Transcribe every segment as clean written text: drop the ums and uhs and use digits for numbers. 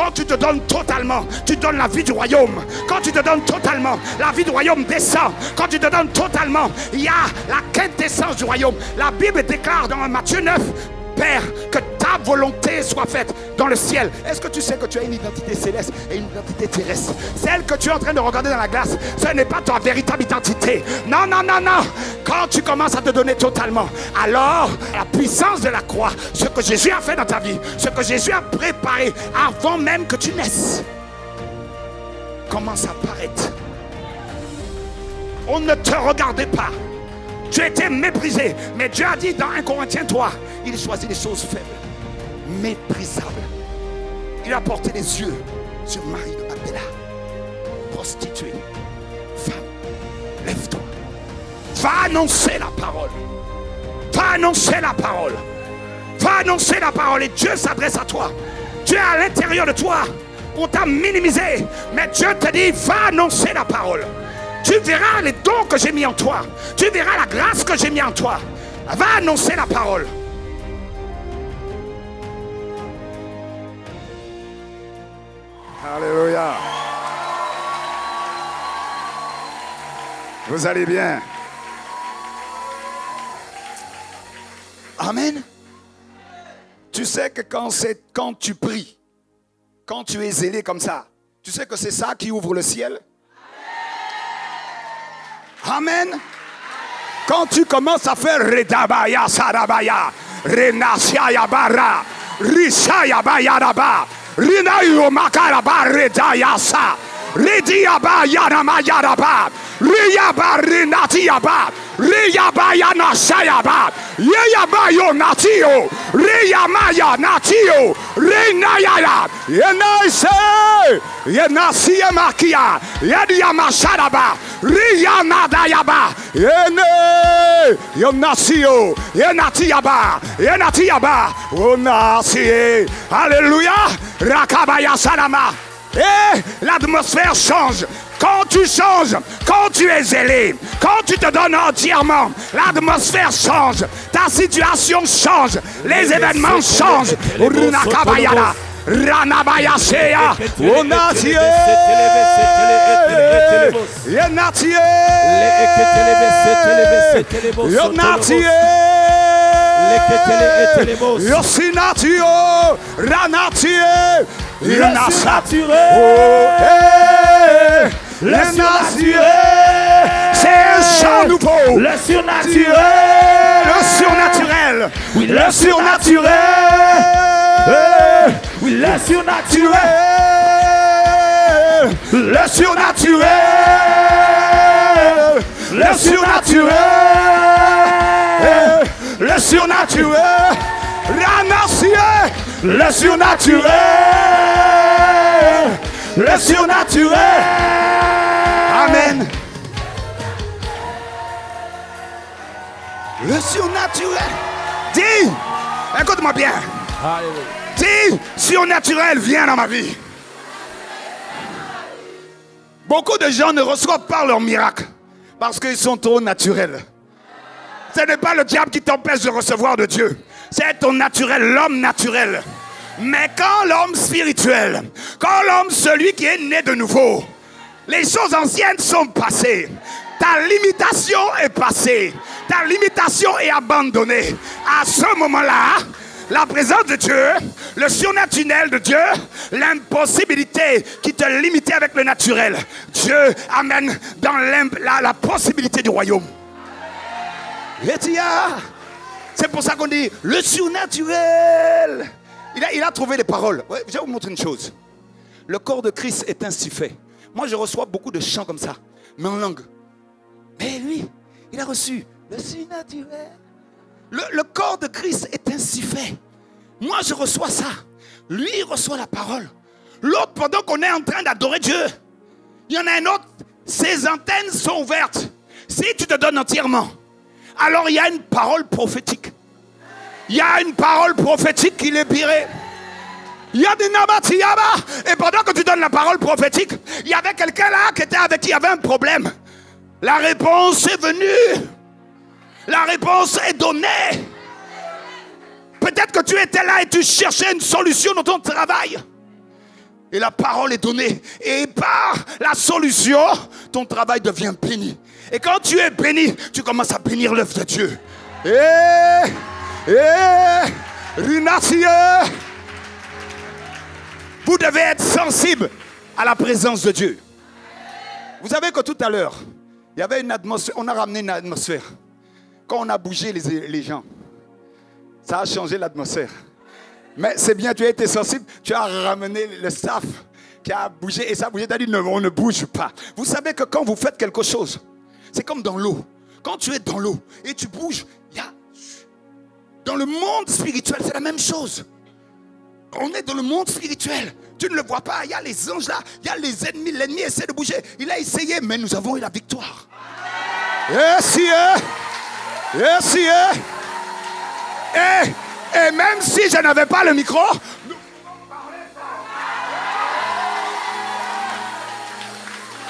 Quand tu te donnes totalement, tu donnes la vie du royaume. Quand tu te donnes totalement, la vie du royaume descend. Quand tu te donnes totalement, il y a la quintessence du royaume. La Bible déclare dans Matthieu 9, Père, que ta volonté soit faite dans le ciel. Est-ce que tu sais que tu as une identité céleste et une identité terrestre? Celle que tu es en train de regarder dans la glace, ce n'est pas ta véritable identité. Non, non, non, non. Quand tu commences à te donner totalement, alors la puissance de la croix, ce que Jésus a fait dans ta vie, ce que Jésus a préparé avant même que tu naisses, commence à apparaître. On ne te regardait pas. Tu étais méprisé. Mais Dieu a dit dans 1 Corinthiens 3, il choisit les choses faibles, méprisables. Il a porté les yeux sur Marie de Magdala, prostituée. Femme, lève-toi. Va annoncer la parole. Va annoncer la parole. Va annoncer la parole. Et Dieu s'adresse à toi. Dieu est à l'intérieur de toi. On t'a minimisé. Mais Dieu te dit, va annoncer la parole. Tu verras les dons que j'ai mis en toi. Tu verras la grâce que j'ai mis en toi. Va annoncer la parole. Alléluia. Vous allez bien? Amen. Tu sais que quand tu pries, quand tu es zélé comme ça, tu sais que c'est ça qui ouvre le ciel? Amen. Quand tu commences à faire Redabaya Sarabaya, Renashaya Bara, Rishaya Bayaraba, Rinayo Makaraba Redayasa, Rediaba Yanama Yaraba, Riyaba Renatiaba, Riyaba Yanashayaba, Yayabayo Natio, Riyamaya Natio, Renayaya, Yenaise, Yenasia Makia, Yediamasharaba, Riyanadayaba, Yene, Yonasio, Yenatiaba, Yenatiaba, Onasie, Alléluia, Rakabaya Salama. Et l'atmosphère change. Quand tu changes, quand tu es zélé, quand tu te donnes entièrement, l'atmosphère change. Ta situation change. Les événements changent. Runakabayala, Ranabayasea, Onatie, Yenatie, Yonatie, Yosinatio, Ranatie, Le surnaturel. Le surnaturel. C'est un chant nouveau. Le surnaturel. Le surnaturel. Oui, le surnaturel. Oui, le surnaturel. Le surnaturel. Le surnaturel. Le surnaturel. Ranassier. Le surnaturel. Le surnaturel. Amen. Le surnaturel. Dis, écoute-moi bien. Dis, surnaturel vient dans ma vie. Beaucoup de gens ne reçoivent pas leur miracle parce qu'ils sont trop naturels. Ce n'est pas le diable qui t'empêche de recevoir de Dieu. C'est ton naturel, l'homme naturel. Mais quand l'homme spirituel, quand l'homme, celui qui est né de nouveau, les choses anciennes sont passées. Ta limitation est passée. Ta limitation est abandonnée. À ce moment-là, la présence de Dieu, le surnaturel de Dieu, l'impossibilité qui te limitait avec le naturel, Dieu amène dans la possibilité du royaume. C'est pour ça qu'on dit le surnaturel. Il a trouvé les paroles. Ouais, je vais vous montrer une chose. Le corps de Christ est ainsi fait. Moi, je reçois beaucoup de chants comme ça, mais en langue. Mais lui, il a reçu le surnaturel. Le corps de Christ est ainsi fait. Moi, je reçois ça. Lui, il reçoit la parole. L'autre, pendant qu'on est en train d'adorer Dieu, il y en a un autre, ses antennes sont ouvertes. Si tu te donnes entièrement, alors il y a une parole prophétique. Il y a une parole prophétique qui l'épirait. Il y a des nabatiyaba. Et pendant que tu donnes la parole prophétique, il y avait quelqu'un là qui était avec qui il y avait un problème. La réponse est venue. La réponse est donnée. Peut-être que tu étais là et tu cherchais une solution dans ton travail. Et la parole est donnée. Et par la solution, ton travail devient béni. Et quand tu es béni, tu commences à bénir l'œuvre de Dieu. Vous devez être sensible à la présence de Dieu. Vous savez que tout à l'heure, il y avait une atmosphère, on a ramené une atmosphère. Quand on a bougé les gens, ça a changé l'atmosphère. Mais c'est bien, tu as été sensible, tu as ramené le staff qui a bougé et ça a bougé, tu as dit non, on ne bouge pas. Vous savez que quand vous faites quelque chose, c'est comme dans l'eau. Quand tu es dans l'eau et tu bouges, dans le monde spirituel, c'est la même chose. On est dans le monde spirituel. Tu ne le vois pas. Il y a les anges là. Il y a les ennemis. L'ennemi essaie de bouger. Il a essayé, mais nous avons eu la victoire. Yes, yeah. Yes, yeah. Et même si je n'avais pas le micro, nous pouvons parler fort.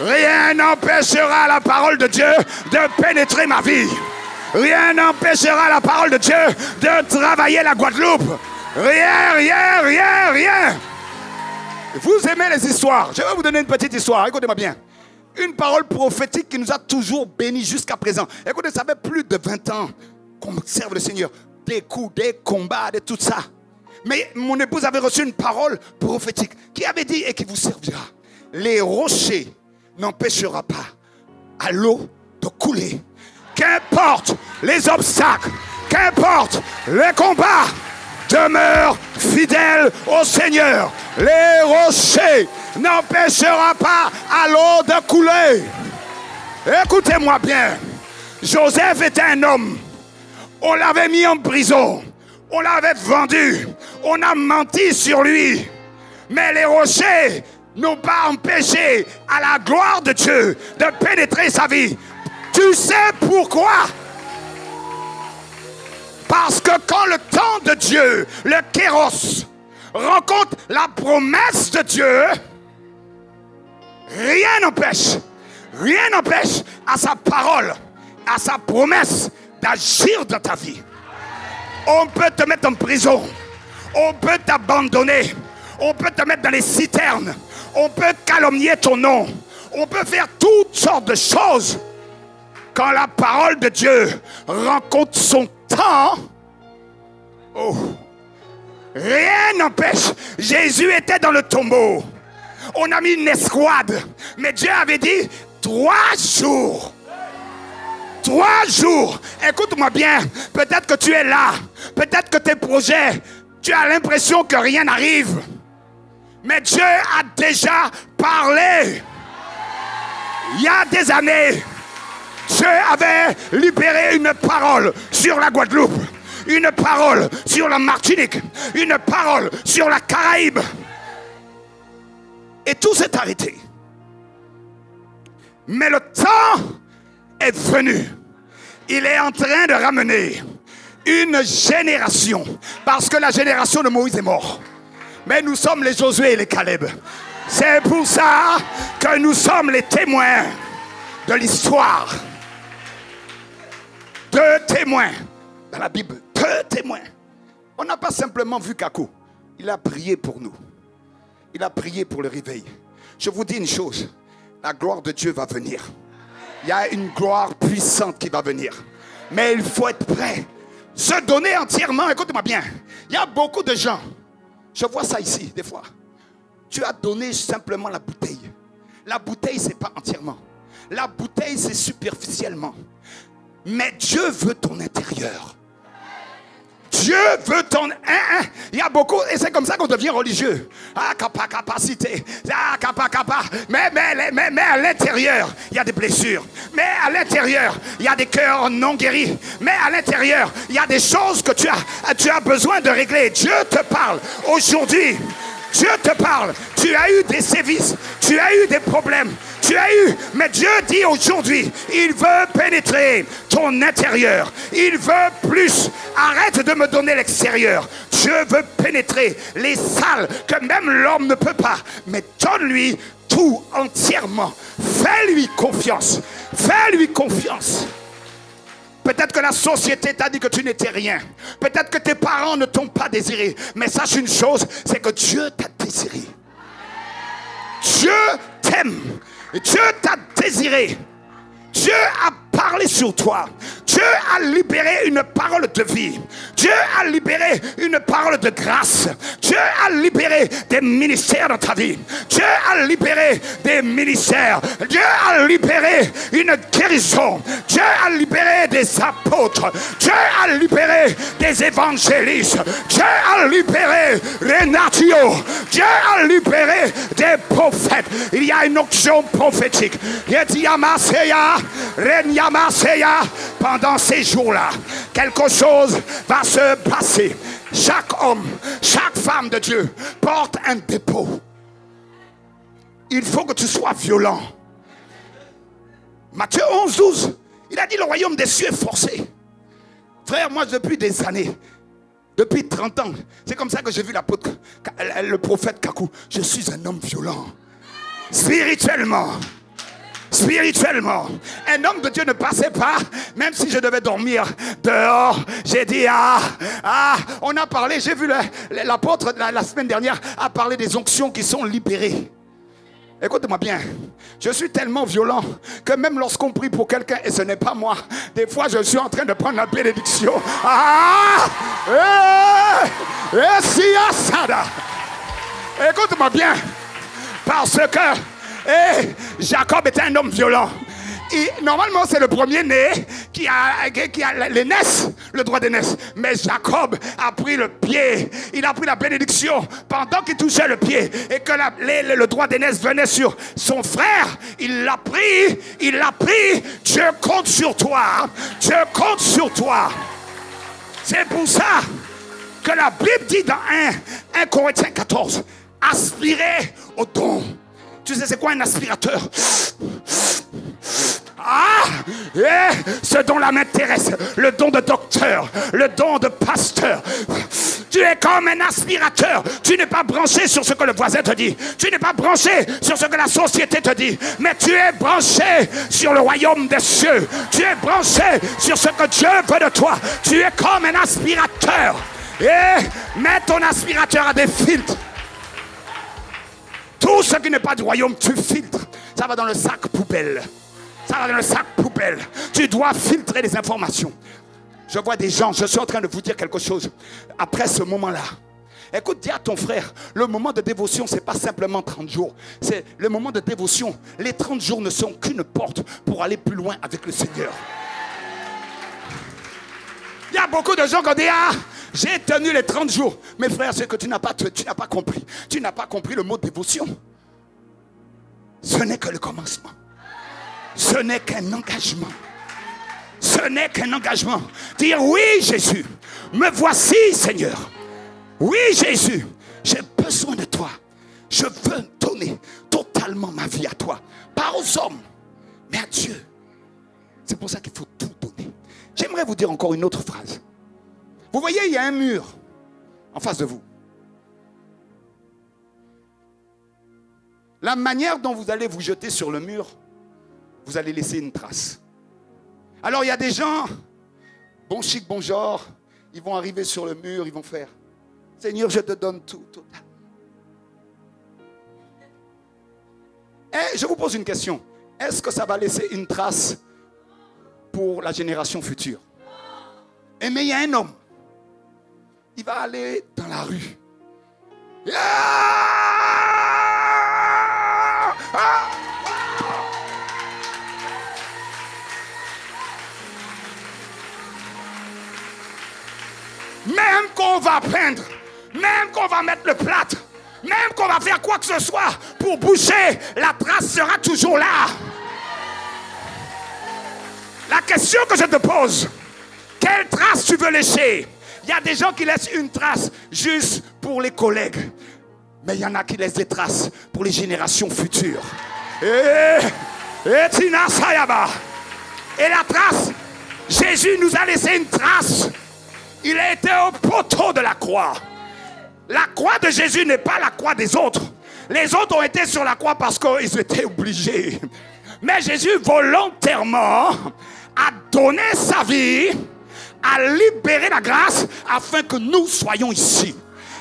Rien n'empêchera la parole de Dieu de pénétrer ma vie. Rien n'empêchera la parole de Dieu de travailler la Guadeloupe. Rien, rien, rien, rien. Vous aimez les histoires. Je vais vous donner une petite histoire. Écoutez-moi bien. Une parole prophétique qui nous a toujours bénis jusqu'à présent. Écoutez, ça fait plus de 20 ans qu'on serve le Seigneur. Des coups, des combats, de tout ça. Mais mon épouse avait reçu une parole prophétique qui avait dit et qui vous servira. Les rochers n'empêchera pas à l'eau de couler. Qu'importe les obstacles, qu'importe les combats, demeure fidèle au Seigneur. Les rochers n'empêchera pas à l'eau de couler. Écoutez-moi bien. Joseph était un homme. On l'avait mis en prison. On l'avait vendu. On a menti sur lui. Mais les rochers n'ont pas empêché à la gloire de Dieu de pénétrer sa vie. Tu sais pourquoi? Parce que quand le temps de Dieu, le kéros, rencontre la promesse de Dieu, rien n'empêche à sa parole, à sa promesse d'agir dans ta vie. On peut te mettre en prison, on peut t'abandonner, on peut te mettre dans les citernes, on peut calomnier ton nom, on peut faire toutes sortes de choses. Quand la parole de Dieu rencontre son temps, rien n'empêche. Jésus était dans le tombeau. On a mis une escouade. Mais Dieu avait dit 3 jours. 3 jours. Écoute-moi bien. Peut-être que tu es là. Peut-être que tes projets, tu as l'impression que rien n'arrive. Mais Dieu a déjà parlé. Il y a des années, Dieu avait libéré une parole sur la Guadeloupe, une parole sur la Martinique, une parole sur la Caraïbe. Et tout s'est arrêté. Mais le temps est venu. Il est en train de ramener une génération. Parce que la génération de Moïse est morte. Mais nous sommes les Josué et les Caleb. C'est pour ça que nous sommes les témoins de l'histoire. 2 témoins dans la Bible. 2 témoins. On n'a pas simplement vu Kakou. Il a prié pour nous. Il a prié pour le réveil. Je vous dis une chose. La gloire de Dieu va venir. Il y a une gloire puissante qui va venir. Mais il faut être prêt. Se donner entièrement. Écoutez-moi bien. Il y a beaucoup de gens. Je vois ça ici des fois. Tu as donné simplement la bouteille. La bouteille, ce n'est pas entièrement. La bouteille, c'est superficiellement. Mais Dieu veut ton intérieur. Dieu veut ton... Il y a beaucoup, et c'est comme ça qu'on devient religieux. Ah, capacité. Ah, capa. Mais à l'intérieur, il y a des blessures. Mais à l'intérieur, il y a des cœurs non guéris. Mais à l'intérieur, il y a des choses que tu as besoin de régler. Dieu te parle aujourd'hui. Dieu te parle. Tu as eu des sévices. Tu as eu des problèmes. Tu as eu, mais Dieu dit aujourd'hui, il veut pénétrer ton intérieur. Il veut plus. Arrête de me donner l'extérieur. Dieu veut pénétrer les salles que même l'homme ne peut pas. Mais donne-lui tout entièrement. Fais-lui confiance. Fais-lui confiance. Peut-être que la société t'a dit que tu n'étais rien. Peut-être que tes parents ne t'ont pas désiré. Mais sache une chose, c'est que Dieu t'a désiré. t'aime. Dieu t'a désiré. Dieu a parlé sur toi. Dieu a libéré une parole de vie. Dieu a libéré une parole de grâce. Dieu a libéré des ministères dans ta vie. Dieu a libéré des ministères. Dieu a libéré une guérison. Dieu a libéré des apôtres. Dieu a libéré des évangélistes. Dieu a libéré Renatio. Dieu a libéré des prophètes. Il y a une onction prophétique. Pendant ces jours-là, quelque chose va se passer. Chaque homme, chaque femme de Dieu porte un dépôt. Il faut que tu sois violent. Matthieu 11, 12, il a dit le royaume des cieux est forcé. Frère, moi depuis des années, depuis 30 ans, c'est comme ça que j'ai vu le prophète Kakou. Je suis un homme violent. Spirituellement. Spirituellement, un homme de Dieu ne passait pas, même si je devais dormir dehors. J'ai dit, on a parlé, j'ai vu l'apôtre la semaine dernière a parlé des onctions qui sont libérées. Écoute-moi bien, je suis tellement violent que même lorsqu'on prie pour quelqu'un et ce n'est pas moi, des fois je suis en train de prendre la bénédiction. Écoute-moi bien, parce que Jacob était un homme violent. Et normalement, c'est le premier-né qui a l'aînesse, le droit d'aînesse. Mais Jacob a pris le pied. Il a pris la bénédiction pendant qu'il touchait le pied. Et que le droit d'aînesse venait sur son frère. Il l'a pris. Il l'a pris. Dieu compte sur toi. Dieu compte sur toi. C'est pour ça que la Bible dit dans 1 Corinthiens 14, aspirez au don. Tu sais c'est quoi un aspirateur? Ce don-là m'intéresse. Le don de docteur, le don de pasteur. Tu es comme un aspirateur. Tu n'es pas branché sur ce que le voisin te dit. Tu n'es pas branché sur ce que la société te dit. Mais tu es branché sur le royaume des cieux. Tu es branché sur ce que Dieu veut de toi. Tu es comme un aspirateur. Et mets ton aspirateur à des filtres. Tout ce qui n'est pas du royaume, tu filtres. Ça va dans le sac poubelle. Ça va dans le sac poubelle. Tu dois filtrer les informations. Je vois des gens, je suis en train de vous dire quelque chose. Après ce moment-là, écoute, dis à ton frère, le moment de dévotion, ce n'est pas simplement 30 jours. C'est le moment de dévotion. Les 30 jours ne sont qu'une porte pour aller plus loin avec le Seigneur. Il y a beaucoup de gens qui disent, j'ai tenu les 30 jours. Mais frère, c'est que tu n'as pas compris. Tu n'as pas compris le mot dévotion. Ce n'est que le commencement. Ce n'est qu'un engagement. Ce n'est qu'un engagement. Dire oui Jésus, me voici Seigneur. Oui Jésus, j'ai besoin de toi. Je veux donner totalement ma vie à toi. Pas aux hommes, mais à Dieu. C'est pour ça qu'il faut tout donner. J'aimerais vous dire encore une autre phrase. Vous voyez, il y a un mur en face de vous. La manière dont vous allez vous jeter sur le mur, vous allez laisser une trace. Alors il y a des gens, bon chic, bon genre, ils vont arriver sur le mur, ils vont faire « Seigneur, je te donne tout. » Et je vous pose une question. Est-ce que ça va laisser une trace pour la génération future? Mais il y a un homme. Il va aller dans la rue. Même qu'on va peindre, même qu'on va mettre le plâtre, même qu'on va faire quoi que ce soit pour bouger, la trace sera toujours là. La question que je te pose, quelle trace tu veux laisser? Il y a des gens qui laissent une trace juste pour les collègues. Mais il y en a qui laissent des traces pour les générations futures. Et la trace, Jésus nous a laissé une trace. Il a été au poteau de la croix. La croix de Jésus n'est pas la croix des autres. Les autres ont été sur la croix parce qu'ils étaient obligés. Mais Jésus volontairement a donné sa vie, a libéré la grâce afin que nous soyons ici.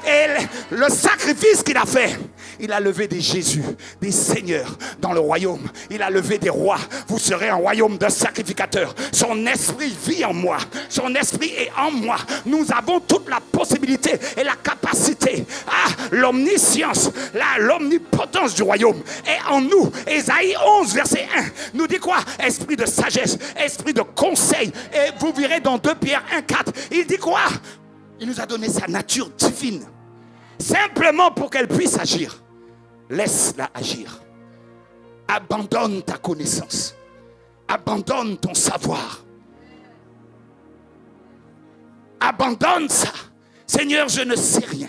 Et le sacrifice qu'il a fait, Il a levé des Jésus, des seigneurs dans le royaume. Il a levé des rois. Vous serez un royaume de sacrificateurs. Son esprit vit en moi. Son esprit est en moi. Nous avons toute la possibilité et la capacité. L'omniscience, l'omnipotence du royaume est en nous. Ésaïe 11, verset 1 nous dit quoi? Esprit de sagesse, esprit de conseil. Et vous verrez dans 2 Pierre 1, 4, il dit quoi? Il nous a donné sa nature divine. Simplement pour qu'elle puisse agir. Laisse-la agir. Abandonne ta connaissance. Abandonne ton savoir. Abandonne ça. Seigneur, je ne sais rien.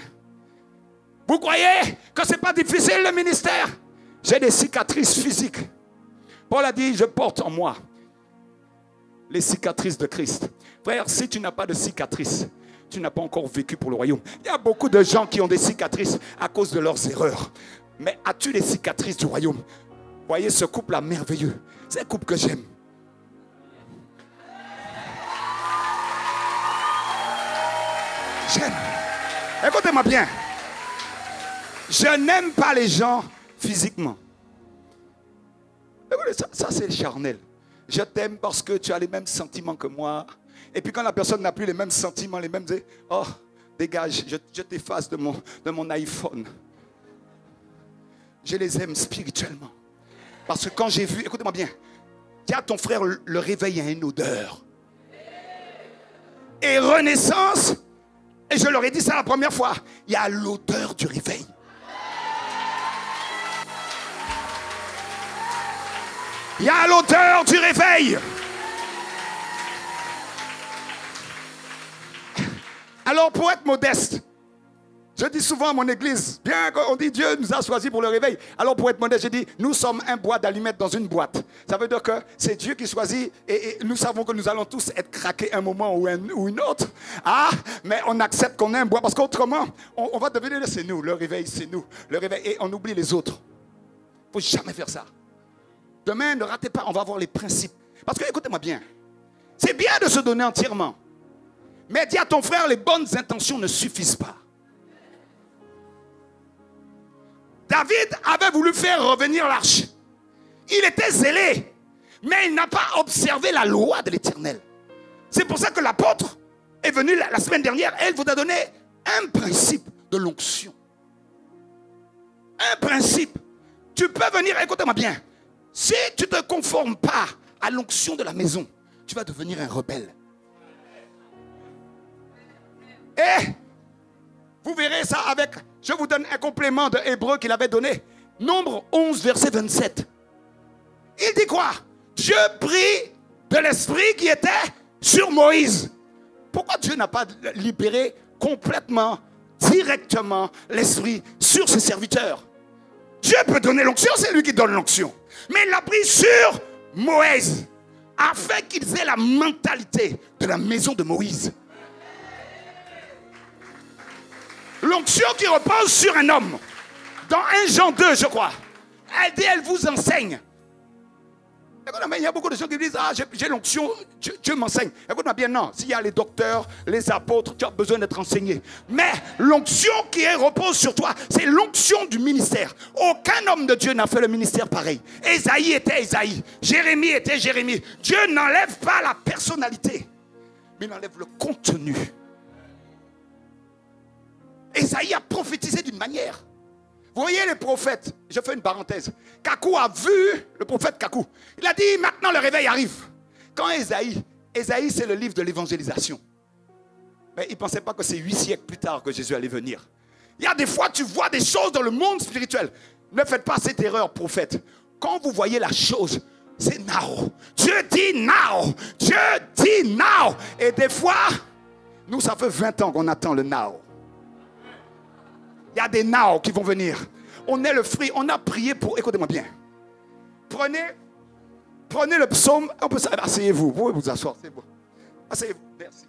Vous croyez que ce n'est pas difficile le ministère? J'ai des cicatrices physiques. Paul a dit, je porte en moi les cicatrices de Christ. Frère, si tu n'as pas de cicatrices, tu n'as pas encore vécu pour le royaume. Il y a beaucoup de gens qui ont des cicatrices à cause de leurs erreurs. Mais as-tu les cicatrices du royaume? Voyez ce couple-là merveilleux. C'est un couple que j'aime. J'aime. Écoutez-moi bien. Je n'aime pas les gens physiquement. Ça c'est charnel. Je t'aime parce que tu as les mêmes sentiments que moi. Et puis quand la personne n'a plus les mêmes sentiments, les mêmes... Oh, dégage, je t'efface de mon iPhone. Je les aime spirituellement. Parce que quand j'ai vu... Écoutez-moi bien. Dis à ton frère, le réveil a une odeur. Et renaissance, et je leur ai dit ça la première fois, il y a l'odeur du réveil. Il y a l'odeur du réveil. Alors pour être modeste, je dis souvent à mon église, bien qu'on dit Dieu nous a choisis pour le réveil. Alors pour être modeste, je dis, nous sommes un bois d'allumettes dans une boîte. Ça veut dire que c'est Dieu qui choisit et nous savons que nous allons tous être craqués un moment ou une autre. Mais on accepte qu'on est un bois parce qu'autrement, on va devenir, c'est nous, le réveil c'est nous. Le réveil et on oublie les autres. Il ne faut jamais faire ça. Demain, ne ratez pas, on va voir les principes. Parce que, écoutez-moi bien, c'est bien de se donner entièrement. Mais dis à ton frère, les bonnes intentions ne suffisent pas. David avait voulu faire revenir l'arche. Il était zélé, mais il n'a pas observé la loi de l'Éternel. C'est pour ça que l'apôtre est venu la semaine dernière. Elle vous a donné un principe de l'onction. Un principe. Tu peux venir, écoutez-moi bien. Si tu ne te conformes pas à l'onction de la maison, tu vas devenir un rebelle. Et vous verrez ça avec, je vous donne un complément de Hébreu qu'il avait donné. Nombre 11, verset 27. Il dit quoi? Dieu prit de l'esprit qui était sur Moïse. Pourquoi Dieu n'a pas libéré complètement, directement l'esprit sur ses serviteurs? Dieu peut donner l'onction, c'est lui qui donne l'onction. Mais il l'a pris sur Moïse, afin qu'ils aient la mentalité de la maison de Moïse. L'onction qui repose sur un homme. Dans 1 Jean 2, je crois. Elle dit, elle vous enseigne. Écoute-moi, il y a beaucoup de gens qui disent, j'ai l'onction, Dieu m'enseigne. Écoute-moi bien, non. S'il y a les docteurs, les apôtres, tu as besoin d'être enseigné. Mais l'onction qui repose sur toi, c'est l'onction du ministère. Aucun homme de Dieu n'a fait le ministère pareil. Ésaïe était Ésaïe. Jérémie était Jérémie. Dieu n'enlève pas la personnalité, mais il enlève le contenu. Ésaïe a prophétisé d'une manière. Vous voyez les prophètes, je fais une parenthèse. Kakou a vu, le prophète Kakou, il a dit maintenant le réveil arrive. Quand Ésaïe c'est le livre de l'évangélisation. Mais il ne pensait pas que c'est 8 siècles plus tard que Jésus allait venir. Il y a des fois tu vois des choses dans le monde spirituel. Ne faites pas cette erreur, prophète. Quand vous voyez la chose, c'est now. Dieu dit now. Dieu dit now. Et des fois, nous ça fait 20 ans qu'on attend le now. Il y a des now qui vont venir. On est le fruit. On a prié pour... Écoutez-moi bien. Prenez le psaume. Asseyez-vous. Vous pouvez vous asseoir. C'est bon. Asseyez-vous. Merci.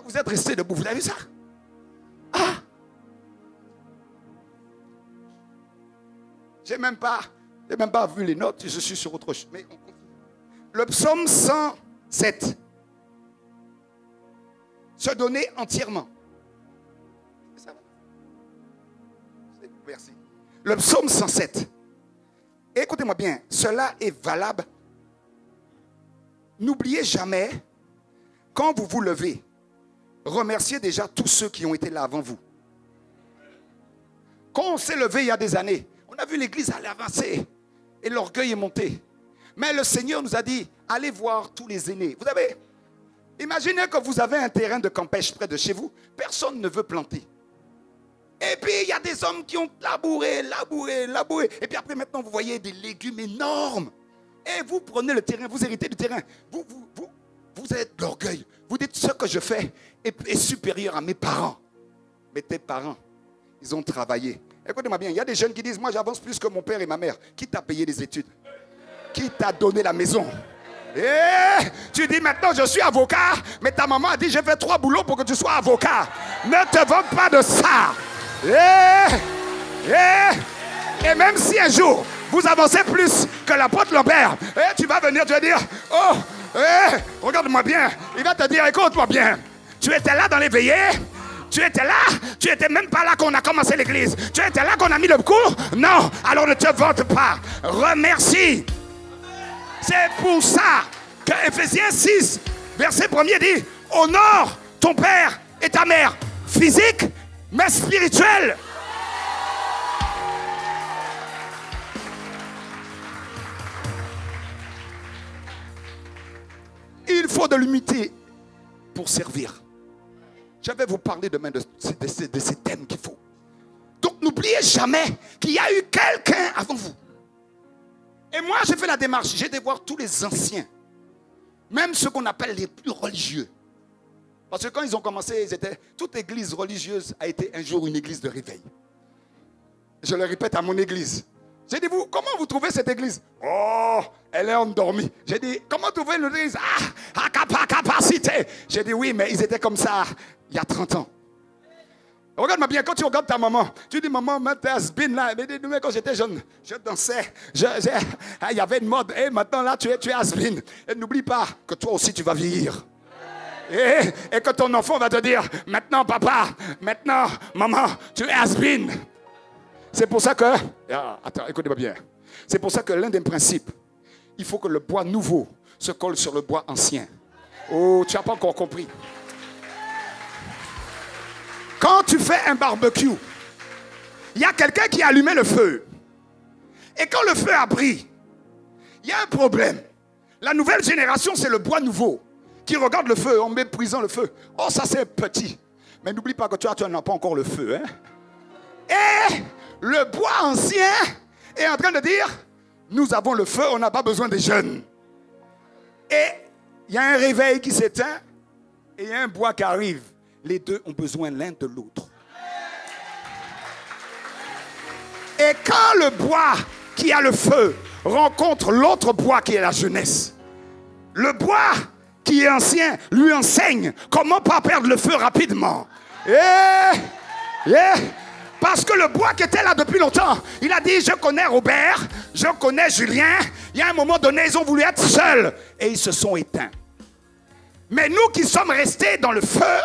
Vous êtes resté debout. Vous avez vu ça? J'ai même pas vu les notes. Je suis sur autre chose. Mais le psaume 107. Se donner entièrement. Merci. Le psaume 107. Écoutez-moi bien, cela est valable. N'oubliez jamais, quand vous vous levez, remerciez déjà tous ceux qui ont été là avant vous. Quand on s'est levé il y a des années, on a vu l'église aller avancer et l'orgueil est monté. Mais le Seigneur nous a dit, allez voir tous les aînés. Vous savez, imaginez que vous avez un terrain de campèche près de chez vous, personne ne veut planter. Et puis il y a des hommes qui ont labouré. Et puis après maintenant vous voyez des légumes énormes. Et vous prenez le terrain, vous héritez du terrain. Vous êtes de l'orgueil. Vous dites ce que je fais est supérieur à mes parents. Mais tes parents, ils ont travaillé. Écoutez-moi bien, il y a des jeunes qui disent, moi j'avance plus que mon père et ma mère. Qui t'a payé les études? Qui t'a donné la maison? Et tu dis maintenant je suis avocat, mais ta maman a dit j'ai fait 3 boulots pour que tu sois avocat. Ne te vante pas de ça. Et même si un jour vous avancez plus que l'apôtre Lambert, tu vas venir, tu vas dire, oh, regarde-moi bien. Il va te dire, écoute-moi bien. Tu étais là dans les veillées. Tu étais là, tu étais même pas là qu'on a commencé l'église. Tu étais là qu'on a mis le cours. Non, alors ne te vante pas. Remercie. C'est pour ça que Ephésiens 6, verset 1er dit, honore ton père et ta mère, physique mais spirituel. Il faut de l'humilité pour servir. Je vais vous parler demain de ces thèmes qu'il faut. Donc n'oubliez jamais qu'il y a eu quelqu'un avant vous. Et moi j'ai fait la démarche, j'ai été voir tous les anciens. Même ceux qu'on appelle les plus religieux. Parce que quand ils ont commencé, toute église religieuse a été un jour une église de réveil. Je le répète à mon église. J'ai dit, comment vous trouvez cette église? Oh, elle est endormie. J'ai dit, comment vous trouvez l'église? Ah, capacité. J'ai dit, oui, mais ils étaient comme ça il y a 30 ans. Regarde-moi bien, quand tu regardes ta maman, tu dis, maman, t'es has-been là. Mais quand j'étais jeune, je dansais. Il y avait une mode. Et maintenant, là, tu es has-been. Et n'oublie pas que toi aussi, tu vas vieillir. Et que ton enfant va te dire, maintenant, papa, maintenant, maman, tu es has-been. C'est pour ça que, attends, écoutez-moi bien. C'est pour ça que l'un des principes, il faut que le bois nouveau se colle sur le bois ancien. Oh, tu n'as pas encore compris. Quand tu fais un barbecue, il y a quelqu'un qui a allumé le feu. Et quand le feu a pris, il y a un problème. La nouvelle génération, c'est le bois nouveau qui regarde le feu en méprisant le feu. Oh, ça c'est petit. Mais n'oublie pas que tu n'as pas encore le feu. Hein? Et le bois ancien est en train de dire, nous avons le feu, on n'a pas besoin des jeunes. Et il y a un réveil qui s'éteint et il y a un bois qui arrive. Les deux ont besoin l'un de l'autre. Et quand le bois qui a le feu rencontre l'autre bois qui est la jeunesse, le bois qui est ancien lui enseigne comment pas perdre le feu rapidement. Parce que le bois qui était là depuis longtemps, il a dit, je connais Robert, je connais Julien. Il y a un moment donné, ils ont voulu être seuls et ils se sont éteints. Mais nous qui sommes restés dans le feu,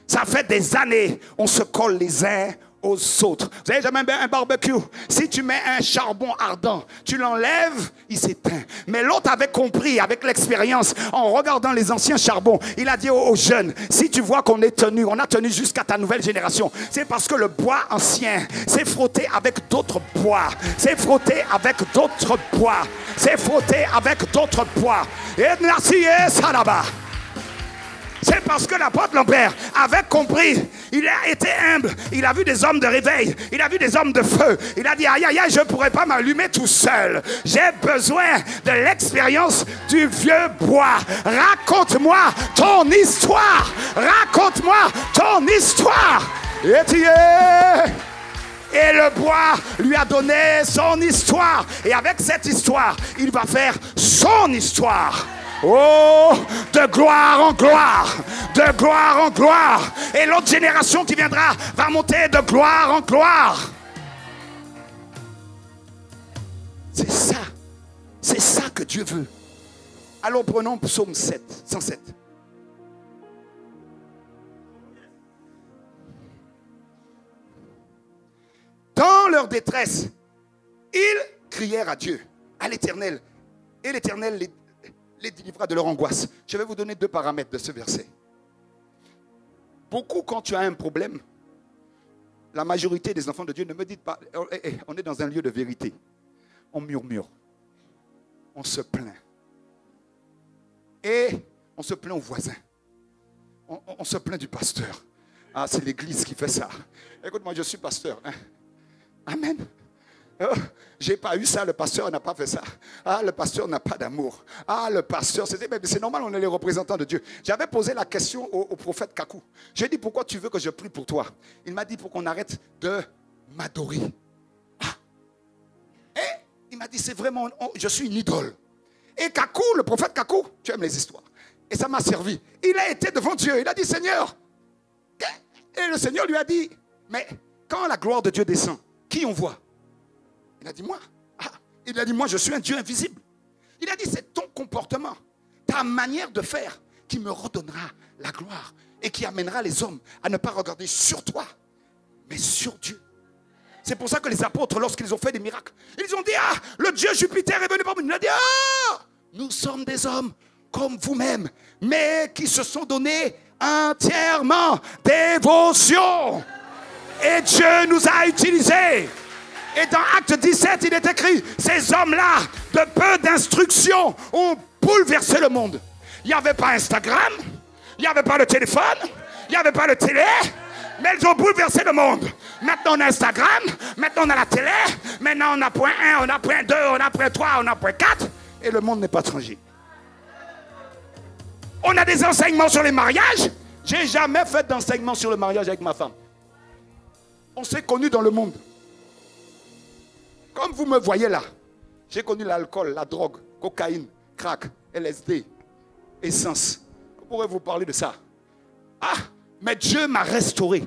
ça fait des années, on se colle les uns aux autres. Vous avez jamais un barbecue? Si tu mets un charbon ardent, tu l'enlèves, il s'éteint. Mais l'autre avait compris avec l'expérience, en regardant les anciens charbons, il a dit aux jeunes, si tu vois qu'on est tenu, on a tenu jusqu'à ta nouvelle génération, c'est parce que le bois ancien s'est frotté avec d'autres bois. C'est frotté avec d'autres bois. C'est frotté avec d'autres bois. Et merci, ça là-bas. C'est parce que l'apôtre Lambert avait compris. Il a été humble. Il a vu des hommes de réveil. Il a vu des hommes de feu. Il a dit, aïe, aïe, aïe, je ne pourrais pas m'allumer tout seul. J'ai besoin de l'expérience du vieux bois. Raconte-moi ton histoire. Raconte-moi ton histoire. Et le bois lui a donné son histoire. Et avec cette histoire, il va faire son histoire. Oh, de gloire en gloire, de gloire en gloire. Et l'autre génération qui viendra va monter de gloire en gloire. C'est ça que Dieu veut. Alors prenons psaume 107. Dans leur détresse, ils crièrent à Dieu, à l'Éternel. Et l'Éternel les délivra de leur angoisse. Je vais vous donner 2 paramètres de ce verset. Beaucoup, quand tu as un problème, la majorité des enfants de Dieu ne me dites pas, on est dans un lieu de vérité. On murmure. On se plaint. Et on se plaint aux voisins. On se plaint du pasteur. Ah, c'est l'église qui fait ça. Écoute, moi je suis pasteur. Hein. Amen. J'ai pas eu ça, le pasteur n'a pas fait ça. Ah, le pasteur n'a pas d'amour. Ah, le pasteur, c'est normal, on est les représentants de Dieu. J'avais posé la question au prophète Kakou. J'ai dit, pourquoi tu veux que je prie pour toi? Il m'a dit, pour qu'on arrête de m'adorer. Ah. Et il m'a dit, c'est vraiment, je suis une idole. Et Kakou, le prophète Kakou, tu aimes les histoires. Et ça m'a servi. Il a été devant Dieu, il a dit, Seigneur. Et le Seigneur lui a dit, mais quand la gloire de Dieu descend, qui on voit? Il a dit, moi. Ah, il a dit, moi, je suis un Dieu invisible. Il a dit, c'est ton comportement, ta manière de faire qui me redonnera la gloire et qui amènera les hommes à ne pas regarder sur toi, mais sur Dieu. C'est pour ça que les apôtres, lorsqu'ils ont fait des miracles, ils ont dit, ah, le Dieu Jupiter est venu parmi nous. Il a dit, ah, nous sommes des hommes comme vous-même, mais qui se sont donnés entièrement dévotion. Et Dieu nous a utilisés. Et dans Acte 17, il est écrit, ces hommes-là, de peu d'instructions, ont bouleversé le monde. Il n'y avait pas Instagram, il n'y avait pas le téléphone, il n'y avait pas le télé, mais ils ont bouleversé le monde. Maintenant, on a Instagram, maintenant, on a la télé, maintenant, on a point 1, on a point 2, on a point 3, on a point 4, et le monde n'est pas tranché. On a des enseignements sur les mariages. Je n'ai jamais fait d'enseignement sur le mariage avec ma femme. On s'est connus dans le monde. Comme vous me voyez là, j'ai connu l'alcool, la drogue, cocaïne, crack, LSD, essence. Je pourrais vous parler de ça. Ah, mais Dieu m'a restauré.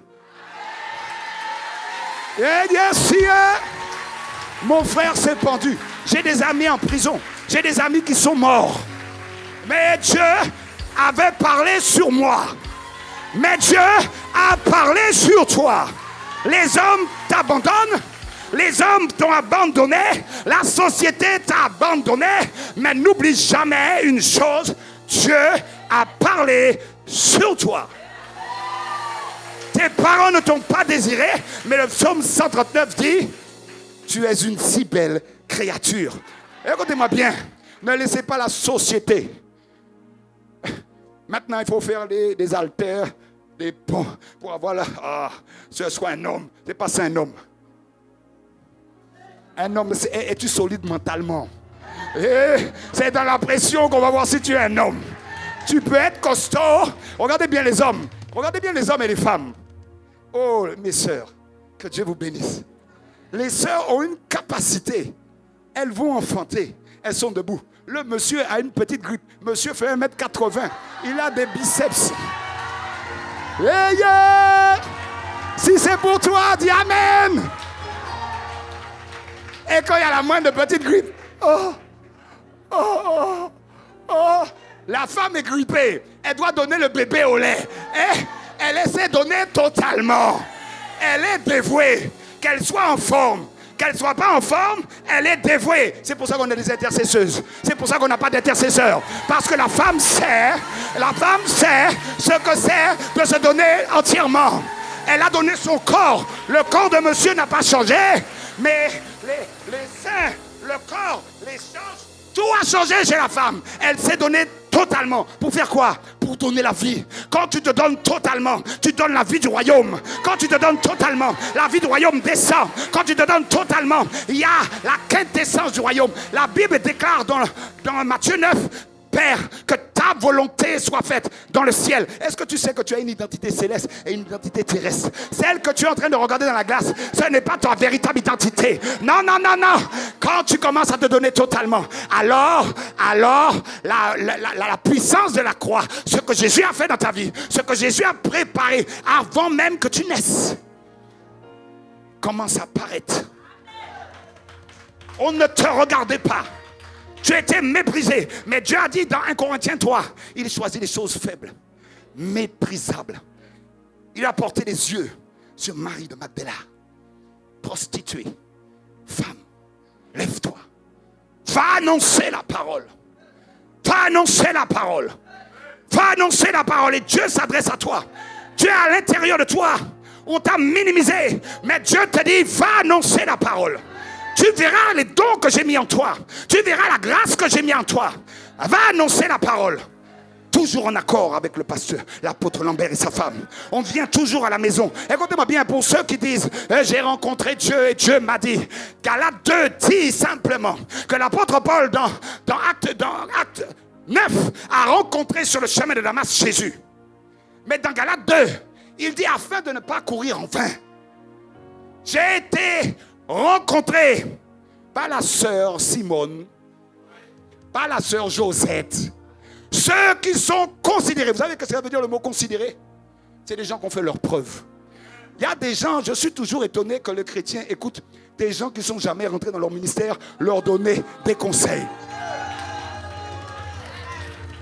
Et bien sûr, mon frère s'est pendu. J'ai des amis en prison. J'ai des amis qui sont morts. Mais Dieu avait parlé sur moi. Mais Dieu a parlé sur toi. Les hommes t'abandonnent. Les hommes t'ont abandonné, la société t'a abandonné, mais n'oublie jamais une chose, Dieu a parlé sur toi. Tes parents ne t'ont pas désiré, mais le psaume 139 dit, tu es une si belle créature. Écoutez-moi bien, ne laissez pas la société. Maintenant, il faut faire des haltères, des ponts, pour avoir là, ce soit un homme, c'est pas ça un homme. Un homme, es-tu solide mentalement? C'est dans la pression qu'on va voir si tu es un homme. Tu peux être costaud. Regardez bien les hommes. Regardez bien les hommes et les femmes. Oh, mes sœurs, que Dieu vous bénisse. Les sœurs ont une capacité. Elles vont enfanter. Elles sont debout. Le monsieur a une petite grippe. Monsieur fait 1m80. Il a des biceps. Si c'est pour toi, dis Amen. Et quand il y a la moindre petite grippe, la femme est grippée. Elle doit donner le bébé au lait. Et elle essaie de donner totalement. Elle est dévouée. Qu'elle soit en forme, qu'elle ne soit pas en forme, elle est dévouée. C'est pour ça qu'on a des intercesseuses. C'est pour ça qu'on n'a pas d'intercesseurs. Parce que la femme sait ce que c'est de se donner entièrement. Elle a donné son corps. Le corps de monsieur n'a pas changé. Mais les seins, le corps, les choses, tout a changé chez la femme. Elle s'est donnée totalement. Pour faire quoi? Pour donner la vie. Quand tu te donnes totalement, tu donnes la vie du royaume. Quand tu te donnes totalement, la vie du royaume descend. Quand tu te donnes totalement, il y a la quintessence du royaume. La Bible déclare dans Matthieu 9, Père, que ta volonté soit faite dans le ciel. Est-ce que tu sais que tu as une identité céleste et une identité terrestre? Celle que tu es en train de regarder dans la glace, ce n'est pas ta véritable identité. Non, non, non, non. Quand tu commences à te donner totalement, alors la puissance de la croix, ce que Jésus a fait dans ta vie, ce que Jésus a préparé avant même que tu naisses, commence à apparaître. On ne te regardait pas. Tu étais méprisé. Mais Dieu a dit dans 1 Corinthiens 3, il choisit les choses faibles, méprisables. Il a porté les yeux sur Marie de Magdala. prostituée, femme, lève-toi. Va annoncer la parole. Va annoncer la parole. Va annoncer la parole et Dieu s'adresse à toi. Dieu est à l'intérieur de toi. On t'a minimisé, mais Dieu te dit, va annoncer la parole. Tu verras les dons que j'ai mis en toi. Tu verras la grâce que j'ai mis en toi. Va annoncer la parole. Toujours en accord avec le pasteur, l'apôtre Lambert et sa femme. On vient toujours à la maison. Écoutez-moi bien, pour ceux qui disent j'ai rencontré Dieu et Dieu m'a dit. Galates 2 dit simplement que l'apôtre Paul dans Acte 9 a rencontré sur le chemin de Damas Jésus. Mais dans Galates 2, il dit afin de ne pas courir en vain. J'ai été rencontré par la sœur Simone, par la sœur Josette. Ceux qui sont considérés, vous savez ce que ça veut dire le mot considéré? C'est des gens qui ont fait leurs preuves. Il y a des gens, je suis toujours étonné que le chrétien écoute des gens qui ne sont jamais rentrés dans leur ministère leur donner des conseils.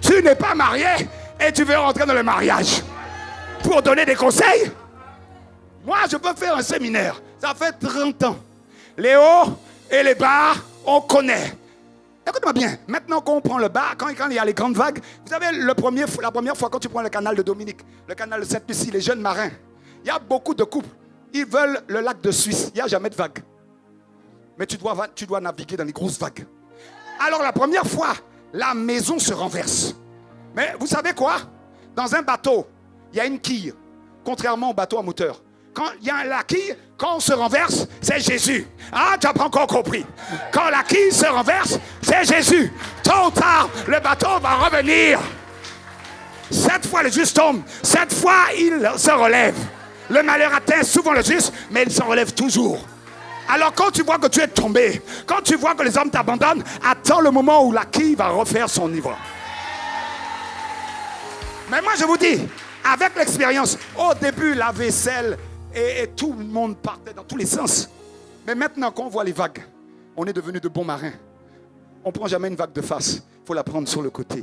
Tu n'es pas marié et tu veux rentrer dans le mariage pour donner des conseils? Moi, je peux faire un séminaire. Ça fait 30 ans. Les hauts et les bas, on connaît. Écoute-moi bien, maintenant qu'on prend le bas, quand il y a les grandes vagues, vous savez, la première fois quand tu prends le canal de Dominique, le canal de Sainte-Lucie, les jeunes marins, il y a beaucoup de couples, ils veulent le lac de Suisse, il n'y a jamais de vagues. Mais tu dois naviguer dans les grosses vagues. Alors la première fois, la maison se renverse. Mais vous savez quoi? Dans un bateau, il y a une quille, contrairement au bateau à moteur. Quand il y a la quille, quand on se renverse, c'est Jésus. Ah, tu n'as pas encore compris. Quand la quille se renverse, c'est Jésus. Tôt ou tard, le bateau va revenir. 7 fois le juste tombe, 7 fois il se relève. Le malheur atteint souvent le juste, mais il se relève toujours. Alors quand tu vois que tu es tombé, quand tu vois que les hommes t'abandonnent, attends le moment où la quille va refaire son niveau. Mais moi je vous dis, avec l'expérience, au début la vaisselle et tout le monde partait dans tous les sens. Mais maintenant qu'on voit les vagues, on est devenu de bons marins. On ne prend jamais une vague de face, il faut la prendre sur le côté.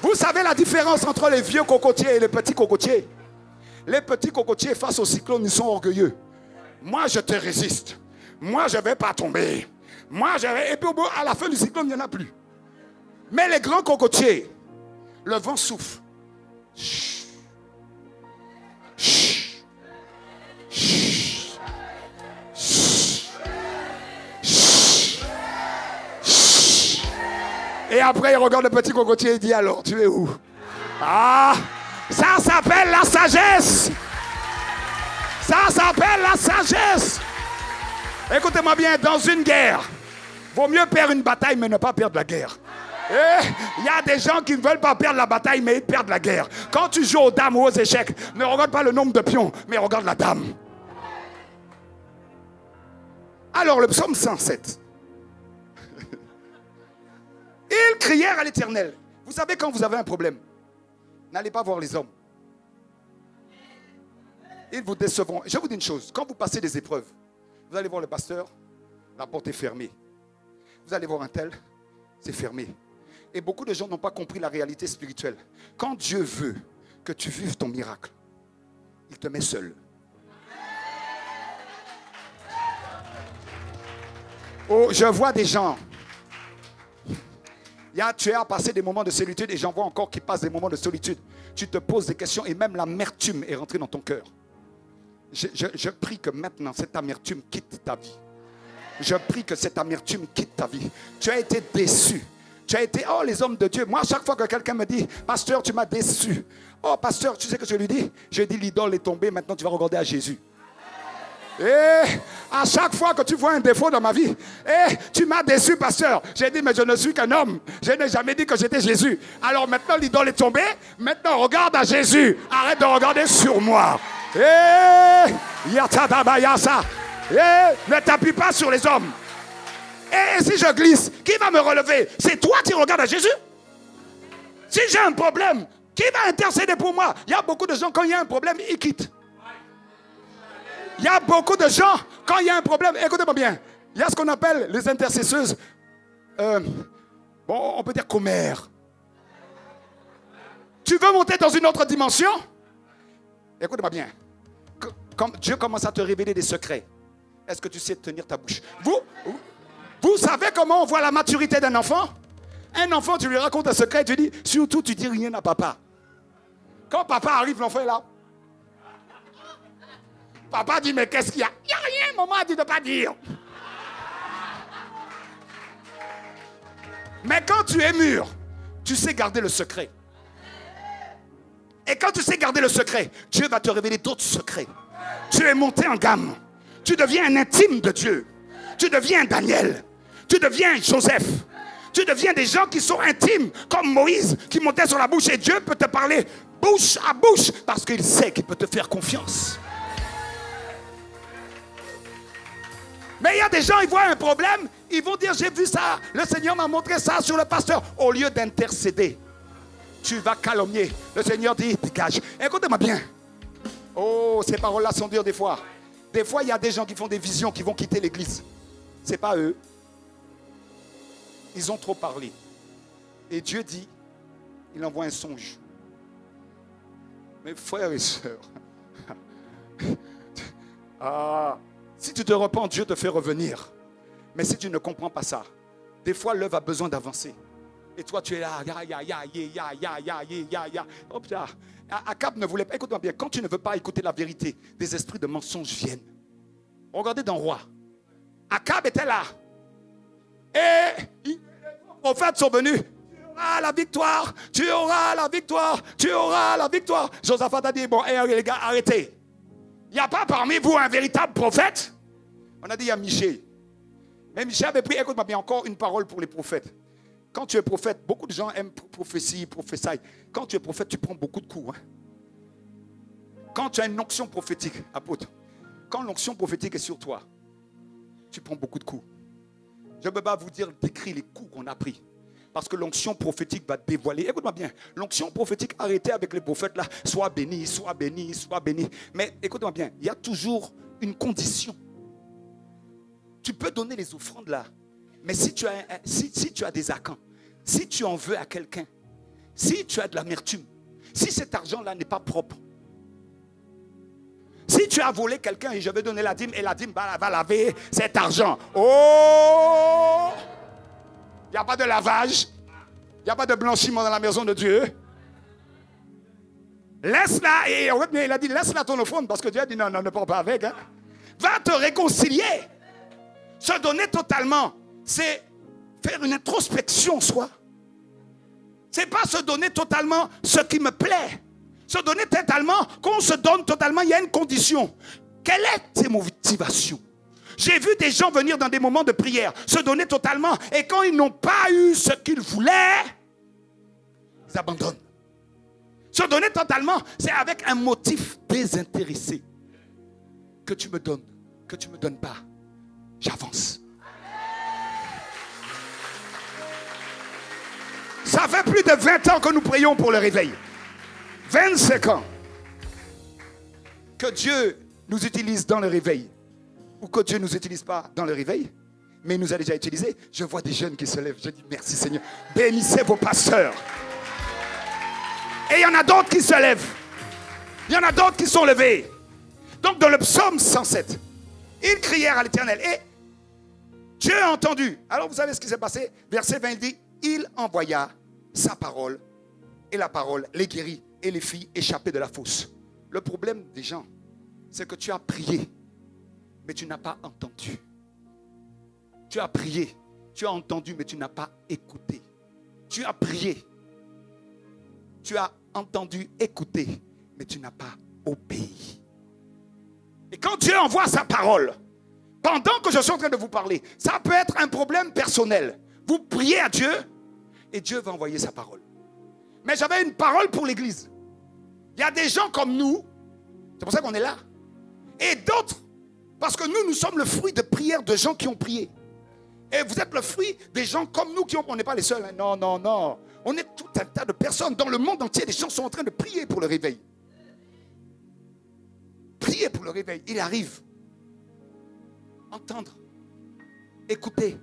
Vous savez la différence entre les vieux cocotiers et les petits cocotiers? Les petits cocotiers face au cyclone, ils sont orgueilleux. Moi je te résiste. Moi je ne vais pas tomber. Et puis à la fin du cyclone, il n'y en a plus. Mais les grands cocotiers, le vent souffle. Chut. Chut. Chut. Chut. Chut. Et après il regarde le petit cocotier et dit alors tu es où? Ah, ça s'appelle la sagesse. Ça s'appelle la sagesse. Écoutez-moi bien, dans une guerre, vaut mieux perdre une bataille mais ne pas perdre la guerre. Il y a des gens qui ne veulent pas perdre la bataille, mais ils perdent la guerre. Quand tu joues aux dames ou aux échecs, ne regarde pas le nombre de pions, mais regarde la dame. Alors, le psaume 107. Ils crièrent à l'Éternel. Vous savez, quand vous avez un problème, n'allez pas voir les hommes. Ils vous décevront. Je vous dis une chose, quand vous passez des épreuves, vous allez voir le pasteur, la porte est fermée. Vous allez voir un tel, c'est fermé. Et beaucoup de gens n'ont pas compris la réalité spirituelle. Quand Dieu veut que tu vives ton miracle, il te met seul. Oh, je vois des gens. Tu as passé des moments de solitude et j'en vois encore qui passent des moments de solitude. Tu te poses des questions et même l'amertume est rentrée dans ton cœur. Je prie que maintenant cette amertume quitte ta vie. Je prie que cette amertume quitte ta vie. Tu as été déçu. Tu as été, oh les hommes de Dieu. Moi, chaque fois que quelqu'un me dit, pasteur, tu m'as déçu. Oh pasteur, tu sais ce que je lui dis? Je dis, l'idole est tombée, maintenant tu vas regarder à Jésus. Et à chaque fois que tu vois un défaut dans ma vie, tu m'as déçu, pasteur. J'ai dit, mais je ne suis qu'un homme. Je n'ai jamais dit que j'étais Jésus. Alors maintenant, l'idole est tombée. Maintenant, regarde à Jésus. Arrête de regarder sur moi. Ne t'appuie pas sur les hommes. Et si je glisse, qui va me relever? C'est toi qui regardes à Jésus. Si j'ai un problème, qui va intercéder pour moi? Il y a beaucoup de gens, quand il y a un problème, ils quittent. Il y a beaucoup de gens, quand il y a un problème, écoutez-moi bien, il y a ce qu'on appelle les intercesseuses, on peut dire commères. Tu veux monter dans une autre dimension? Écoutez-moi bien. Comme Dieu commence à te révéler des secrets, est-ce que tu sais tenir ta bouche? Vous savez comment on voit la maturité d'un enfant? Un enfant, tu lui racontes un secret, tu dis, surtout tu dis rien à papa. Quand papa arrive, l'enfant est là. Papa dit, mais qu'est-ce qu'il y a? Il n'y a rien, maman a dit de ne pas dire. Mais quand tu es mûr, tu sais garder le secret. Et quand tu sais garder le secret, Dieu va te révéler d'autres secrets. Tu es monté en gamme. Tu deviens un intime de Dieu. Tu deviens Daniel. Tu deviens Joseph. Tu deviens des gens qui sont intimes, comme Moïse, qui montait sur la bouche. Et Dieu peut te parler bouche à bouche, parce qu'il sait qu'il peut te faire confiance. Mais il y a des gens, ils voient un problème, ils vont dire, j'ai vu ça, le Seigneur m'a montré ça sur le pasteur. Au lieu d'intercéder, tu vas calomnier. Le Seigneur dit, dégage. Écoutez-moi bien. Oh, ces paroles-là sont dures des fois. Des fois, il y a des gens qui font des visions, qui vont quitter l'église. Ce n'est pas eux. Ils ont trop parlé. Et Dieu dit, il envoie un songe. Mes frères et sœurs, si tu te repens, Dieu te fait revenir. Mais si tu ne comprends pas ça, des fois l'œuvre a besoin d'avancer. Et toi tu es là, Akab ne voulait pas, écoute-moi bien, quand tu ne veux pas écouter la vérité, des esprits de mensonge viennent. Regardez dans Roi. Akab était là. Et les prophètes sont venus. Tu auras la victoire, tu auras la victoire, tu auras la victoire. Josaphat a dit, bon, les gars, arrêtez. Il n'y a pas parmi vous un véritable prophète? On a dit, il y a Michée. Mais Michée avait pris, écoute-moi bien, encore une parole pour les prophètes. Quand tu es prophète, beaucoup de gens aiment prophétie, prophétie. Quand tu es prophète, tu prends beaucoup de coups. Hein. Quand tu as une onction prophétique, apôtre, quand l'onction prophétique est sur toi, tu prends beaucoup de coups. Je ne peux pas vous dire, décrire les coups qu'on a pris. Parce que l'onction prophétique va dévoiler. Écoute-moi bien, l'onction prophétique, arrêtez avec les prophètes là. Sois béni, sois béni, sois béni. Mais écoute-moi bien, il y a toujours une condition. Tu peux donner les offrandes là. Mais si tu as des accants, si tu en veux à quelqu'un, si tu as de l'amertume, si cet argent-là n'est pas propre, si tu as volé quelqu'un et je vais donner la dîme et la dîme va laver cet argent. Oh! Il n'y a pas de lavage. Il n'y a pas de blanchiment dans la maison de Dieu. Laisse-la. Et il a dit, laisse-la ton offrande. Parce que Dieu a dit, non, ne prends pas avec. Hein. Va te réconcilier. Se donner totalement. C'est faire une introspection en soi. Ce n'est pas se donner totalement ce qui me plaît. Se donner totalement, quand on se donne totalement, il y a une condition. Quelle est tes motivations? J'ai vu des gens venir dans des moments de prière, se donner totalement, et quand ils n'ont pas eu ce qu'ils voulaient, ils abandonnent. Se donner totalement, c'est avec un motif désintéressé. Que tu me donnes, que tu ne me donnes pas, j'avance. Ça fait plus de 20 ans que nous prions pour le réveil. 25 ans. Que Dieu nous utilise dans le réveil. Ou que Dieu ne nous utilise pas dans le réveil, mais il nous a déjà utilisés. Je vois des jeunes qui se lèvent. Je dis merci Seigneur. Bénissez vos pasteurs. Et il y en a d'autres qui se lèvent. Il y en a d'autres qui sont levés. Donc dans le psaume 107, ils crièrent à l'Éternel. Et Dieu a entendu. Alors vous savez ce qui s'est passé? Verset 20, il dit, il envoya sa parole. Et la parole les guérit et les fit échapper de la fosse. Le problème des gens, c'est que tu as prié. Mais tu n'as pas entendu. Tu as prié, tu as entendu, mais tu n'as pas écouté. Tu as prié, tu as entendu, écouté, mais tu n'as pas obéi. Et quand Dieu envoie sa parole, pendant que je suis en train de vous parler, ça peut être un problème personnel. Vous priez à Dieu et Dieu va envoyer sa parole. Mais j'avais une parole pour l'église. Il y a des gens comme nous, c'est pour ça qu'on est là, et d'autres. Parce que nous sommes le fruit de prières de gens qui ont prié. Et vous êtes le fruit des gens comme nous qui ont... On n'est pas les seuls. Hein. Non, non, non. On est tout un tas de personnes. Dans le monde entier, les gens sont en train de prier pour le réveil. Prier pour le réveil. Il arrive. Entendre. Écouter.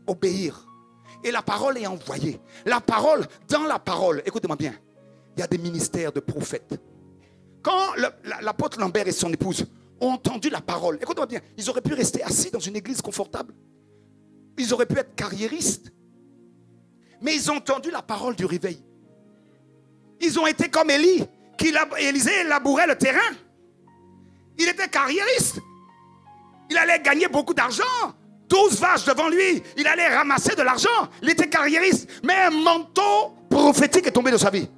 Obéir. Et la parole est envoyée. La parole, dans la parole, écoutez-moi bien. Il y a des ministères de prophètes. Quand l'apôtre Lambert et son épouse ont entendu la parole, écoute-moi bien, ils auraient pu rester assis dans une église confortable. Ils auraient pu être carriéristes. Mais ils ont entendu la parole du réveil. Ils ont été comme Élisée labourait le terrain. Il était carriériste. Il allait gagner beaucoup d'argent. 12 vaches devant lui. Il allait ramasser de l'argent. Il était carriériste. Mais un manteau prophétique est tombé de sa vie.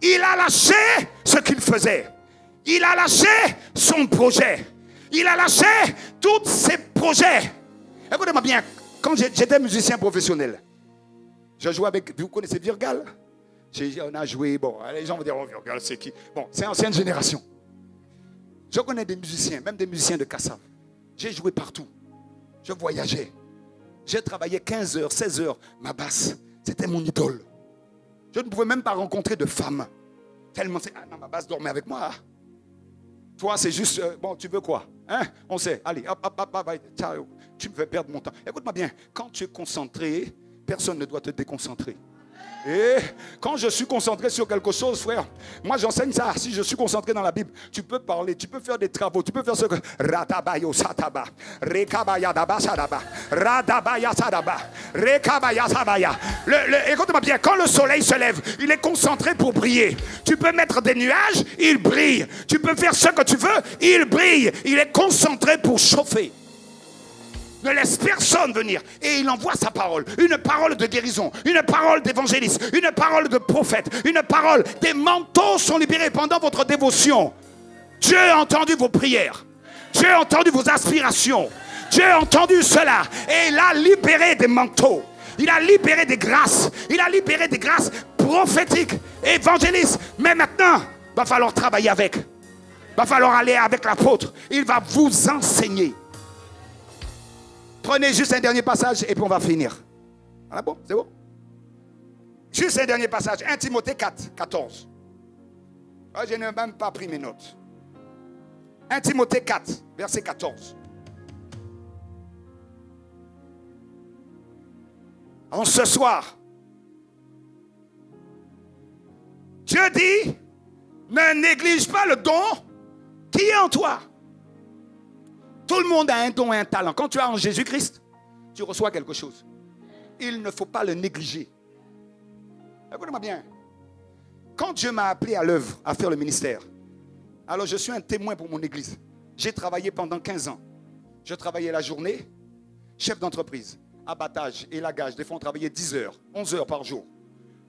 Il a lâché ce qu'il faisait. Il a lâché son projet. Il a lâché tous ses projets. Écoutez-moi bien. Quand j'étais musicien professionnel, je jouais avec... Vous connaissez Virgal? On a joué... Bon, les gens vont dire, oh, Virgal, c'est qui? Bon, c'est ancienne génération. Je connais des musiciens, même des musiciens de Kassav. J'ai joué partout. Je voyageais. J'ai travaillé 15 heures, 16 heures. Ma basse, c'était mon idole. Je ne pouvais même pas rencontrer de femmes. Tellement c'est... Ah non, ma basse dormait avec moi. Toi, c'est juste... bon, tu veux quoi? Hein? On sait. Allez, hop, ciao. Tu me fais perdre mon temps. Écoute-moi bien. Quand tu es concentré, personne ne doit te déconcentrer. Et quand je suis concentré sur quelque chose, frère, moi j'enseigne ça. Si je suis concentré dans la Bible, tu peux parler, tu peux faire des travaux, tu peux faire ce que... Radabayo sataba, rekabaya daba sadaba, radabaya sadaba, rekabaya sabaya. Écoute-moi bien, quand le soleil se lève, il est concentré pour briller. Tu peux mettre des nuages, il brille. Tu peux faire ce que tu veux, il brille. Il est concentré pour chauffer. Ne laisse personne venir. Et il envoie sa parole. Une parole de guérison. Une parole d'évangéliste. Une parole de prophète. Une parole. Des manteaux sont libérés pendant votre dévotion. Dieu a entendu vos prières. Dieu a entendu vos aspirations. Dieu a entendu cela. Et il a libéré des manteaux. Il a libéré des grâces. Il a libéré des grâces prophétiques, évangélistes. Mais maintenant, il va falloir travailler avec. Il va falloir aller avec l'apôtre. Il va vous enseigner. Prenez juste un dernier passage et puis on va finir. Ah bon, c'est bon? Juste un dernier passage. 1 Timothée 4, 14. Oh, je n'ai même pas pris mes notes. 1 Timothée 4, verset 14. En ce soir, Dieu dit, ne néglige pas le don qui est en toi. Tout le monde a un don et un talent. Quand tu es en Jésus-Christ, tu reçois quelque chose. Il ne faut pas le négliger. Écoutez-moi bien. Quand Dieu m'a appelé à l'œuvre, à faire le ministère, alors je suis un témoin pour mon église. J'ai travaillé pendant 15 ans. Je travaillais la journée, chef d'entreprise, abattage, élagage. Des fois, on travaillait 10 heures, 11 heures par jour.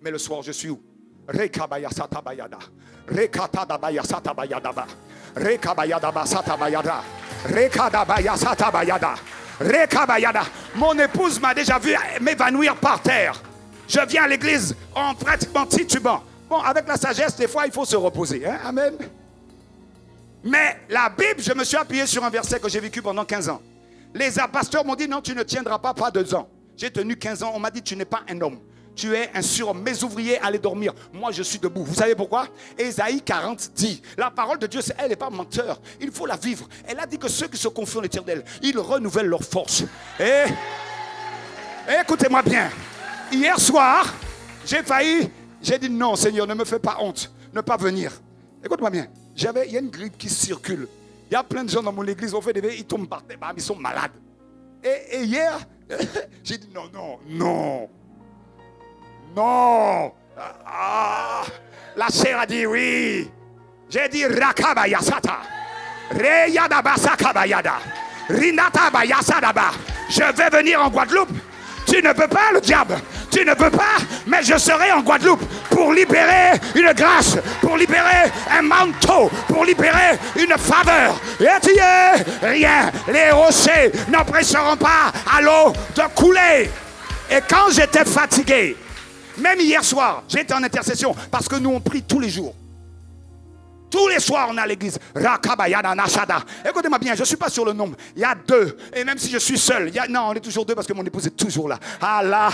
Mais le soir, je suis où? Rekabaya satabayada. Rekatadabaya satabayadaba. Rekabayadaba satabayada. Rekadabaya satabayada. Rekabayada. Mon épouse m'a déjà vu m'évanouir par terre. Je viens à l'église en pratiquement titubant. Bon, avec la sagesse, des fois, il faut se reposer. Hein? Amen. Mais la Bible, je me suis appuyé sur un verset que j'ai vécu pendant 15 ans. Les pasteurs m'ont dit, non, tu ne tiendras pas 2 ans. J'ai tenu 15 ans. On m'a dit, tu n'es pas un homme. Tu es un surhomme. Mes ouvriers allaient dormir. Moi, je suis debout. Vous savez pourquoi? Ésaïe 40 dit, la parole de Dieu, elle n'est pas menteur. Il faut la vivre. Elle a dit que ceux qui se confient en l'Éternel, ils renouvellent leur force. Et écoutez-moi bien. Hier soir, j'ai dit non, Seigneur, ne me fais pas honte. Ne pas venir. Écoute-moi bien. Il y a une grippe qui circule. Il y a plein de gens dans mon église, on fait des veillées, ils tombent par terre, ils sont malades. Et hier, j'ai dit non. La chair a dit oui. J'ai dit rakabaya sata. Reyadaba sakabayada. Rinata bayasadaba. Je vais venir en Guadeloupe. Tu ne peux pas, le diable. Tu ne peux pas, mais je serai en Guadeloupe pour libérer une grâce, pour libérer un manteau, pour libérer une faveur. Et tu es rien. Les rochers n'empêcheront pas à l'eau de couler. Et quand j'étais fatigué, même hier soir, j'étais en intercession parce que nous on prie tous les jours. Tous les soirs, on est à l'église. Écoutez-moi bien, je ne suis pas sur le nombre. Il y a 2. Et même si je suis seul, non, on est toujours 2 parce que mon épouse est toujours là. Ah là.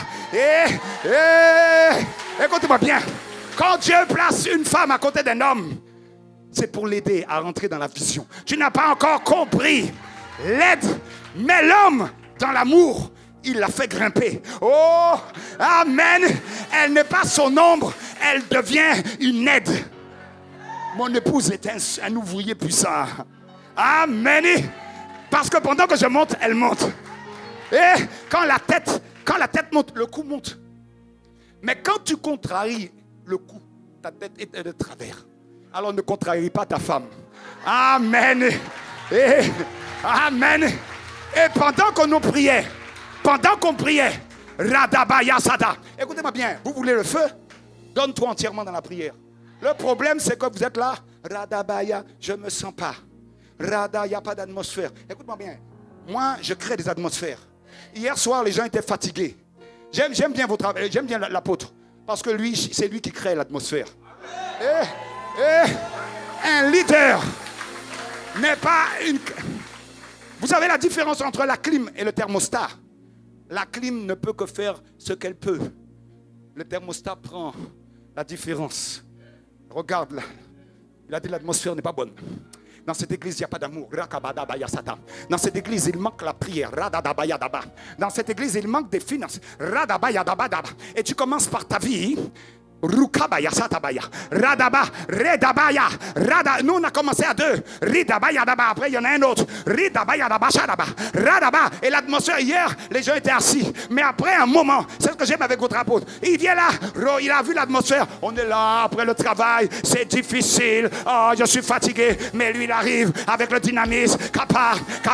Écoutez-moi bien. Quand Dieu place une femme à côté d'un homme, c'est pour l'aider à rentrer dans la vision. Tu n'as pas encore compris. L'aide. Mais l'homme, dans l'amour, il l'a fait grimper. Oh, amen. Elle n'est pas son ombre. Elle devient une aide. Mon épouse est un ouvrier puissant. Amen. Parce que pendant que je monte, elle monte. Et quand la tête monte, le cou monte. Mais quand tu contraries le cou, ta tête est de travers. Alors ne contrarie pas ta femme. Amen. Et, amen. Et pendant qu'on priait, Radabaya Sada. Écoutez-moi bien, vous voulez le feu? Donne-toi entièrement dans la prière. Le problème, c'est que vous êtes là. Radabaya, je ne me sens pas. Rada, il n'y a pas d'atmosphère. Écoute-moi bien. Moi, je crée des atmosphères. Hier soir, les gens étaient fatigués. J'aime bien votre travail. J'aime bien l'apôtre. Parce que lui, c'est lui qui crée l'atmosphère. Un leader n'est pas une... Vous savez la différence entre la clim et le thermostat? La clim ne peut que faire ce qu'elle peut. Le thermostat prend la différence. Regarde là. Il a dit l'atmosphère n'est pas bonne. Dans cette église, il n'y a pas d'amour. Dans cette église, il manque la prière. Dans cette église, il manque des finances. Et tu commences par ta vie. Rukabaya satabaya radaba redabaya rada. Nous on a commencé à 2 ridabaya daba, après il y en a un autre ridabaya daba shadaba radaba. Et l'atmosphère hier, les gens étaient assis, mais après un moment, c'est ce que j'aime avec votre apôtre, il vient là, il a vu l'atmosphère, on est là après le travail, c'est difficile, oh je suis fatigué, mais lui il arrive avec le dynamisme, capacité,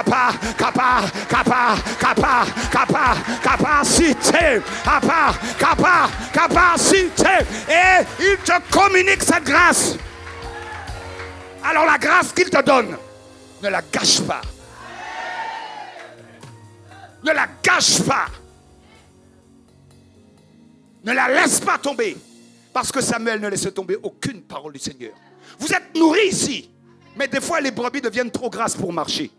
capacité. Et il te communique cette grâce. Alors la grâce qu'il te donne, ne la gâche pas. Ne la gâche pas. Ne la laisse pas tomber. Parce que Samuel ne laissait tomber aucune parole du Seigneur. Vous êtes nourris ici. Mais des fois les brebis deviennent trop grasses pour marcher.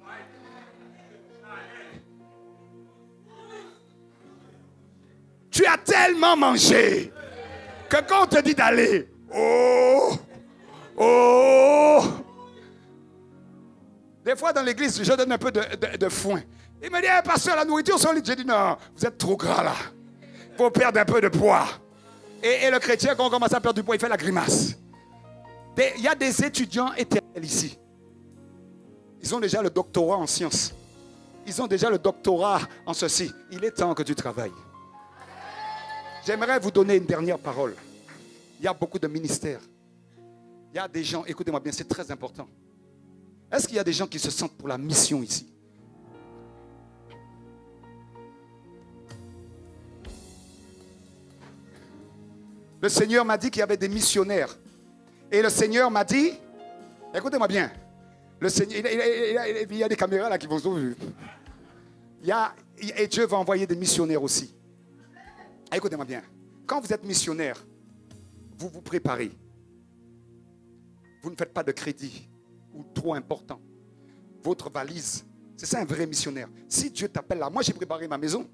Tu as tellement mangé que quand on te dit d'aller, des fois dans l'église, je donne un peu de foin. Il me dit, hey, pasteur, la nourriture solide. J'ai dit, non, vous êtes trop gras là. Il faut perdre un peu de poids. Et le chrétien, quand on commence à perdre du poids, il fait la grimace. Il y a des étudiants éternels ici. Ils ont déjà le doctorat en sciences. Ils ont déjà le doctorat en ceci. Il est temps que tu travailles. J'aimerais vous donner une dernière parole. Il y a beaucoup de ministères. Il y a des gens, écoutez-moi bien, c'est très important. Est-ce qu'il y a des gens qui se sentent pour la mission ici? Le Seigneur m'a dit qu'il y avait des missionnaires. Et le Seigneur m'a dit, écoutez-moi bien, le Seigneur, il y a des caméras là qui vont se voir. Et Dieu va envoyer des missionnaires aussi. Écoutez-moi bien. Quand vous êtes missionnaire, vous vous préparez. Vous ne faites pas de crédit ou trop important. Votre valise, c'est ça un vrai missionnaire. Si Dieu t'appelle là, moi j'ai préparé ma maison.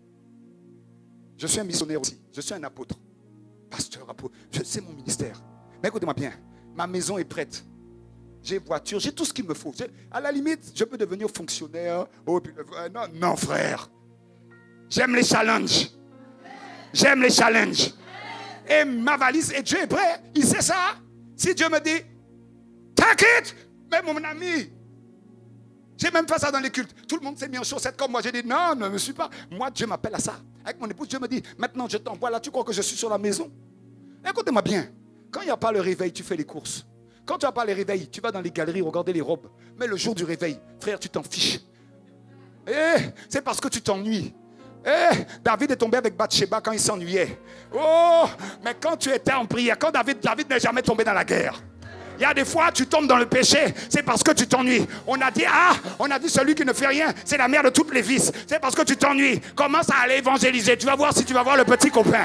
Je suis un missionnaire aussi. Je suis un apôtre. Pasteur, apôtre. C'est mon ministère. Mais écoutez-moi bien. Ma maison est prête. J'ai voiture, j'ai tout ce qu'il me faut. À la limite, je peux devenir fonctionnaire. Non, frère. J'aime les challenges. J'aime les challenges. Et ma valise, et Dieu est prêt. Il sait ça. Si Dieu me dit, t'inquiète, mais mon ami, j'ai même fait ça dans les cultes. Tout le monde s'est mis en chaussette comme moi. J'ai dit, non, ne me suis pas. Moi, Dieu m'appelle à ça. Avec mon épouse, Dieu me dit, maintenant je t'envoie là, tu crois que je suis sur la maison? Écoutez-moi bien. Quand il n'y a pas le réveil, tu fais les courses. Quand tu n'as pas le réveil, tu vas dans les galeries regarder les robes. Mais le jour du réveil, frère, tu t'en fiches. C'est parce que tu t'ennuies. David est tombé avec Bathsheba quand il s'ennuyait. Oh, mais quand tu étais en prière, quand David n'est jamais tombé dans la guerre. Il y a des fois, tu tombes dans le péché, c'est parce que tu t'ennuies. On a dit celui qui ne fait rien, c'est la mère de toutes les vices. C'est parce que tu t'ennuies. Commence à aller évangéliser. Tu vas voir si tu vas voir le petit copain.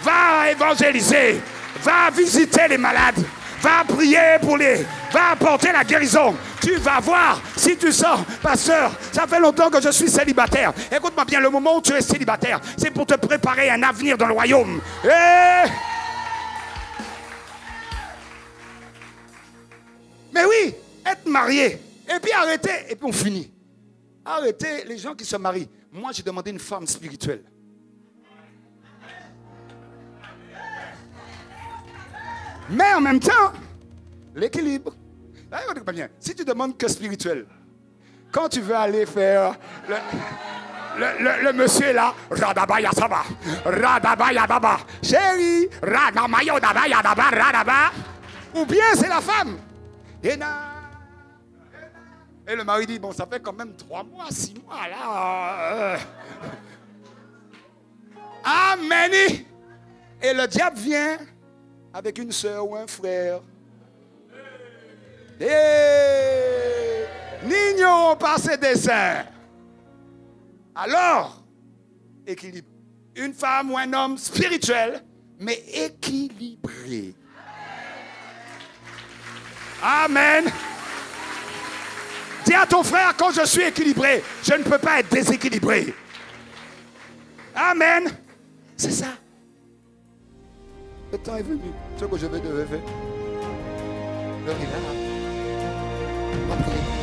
Va évangéliser. Va visiter les malades. Va prier pour va apporter la guérison. Tu vas voir si tu sors. Pasteur, ça fait longtemps que je suis célibataire. Écoute-moi bien, le moment où tu es célibataire, c'est pour te préparer un avenir dans le royaume. Mais oui, être marié. Et puis arrêter. Et puis on finit. Arrêtez les gens qui se marient. Moi, j'ai demandé une femme spirituelle. Mais en même temps, L'équilibre. Si tu demandes que spirituel, quand tu veux aller faire le monsieur est là, Radabaya Saba, Radabaya Daba, chérie, Radamayo Daba Yadaba, Radaba, ou bien c'est la femme. Et le mari dit, bon, ça fait quand même 3 mois, 6 mois là. Amen. Et le diable vient avec une soeur ou un frère. Et n'ignorons pas ses desseins. Alors, équilibre. Une femme ou un homme spirituel, mais équilibré. Amen. Dis à ton frère, quand je suis équilibré, je ne peux pas être déséquilibré. Amen. C'est ça. Le temps est venu. Ce que je vais devoir faire. L'heure est là. On va prier.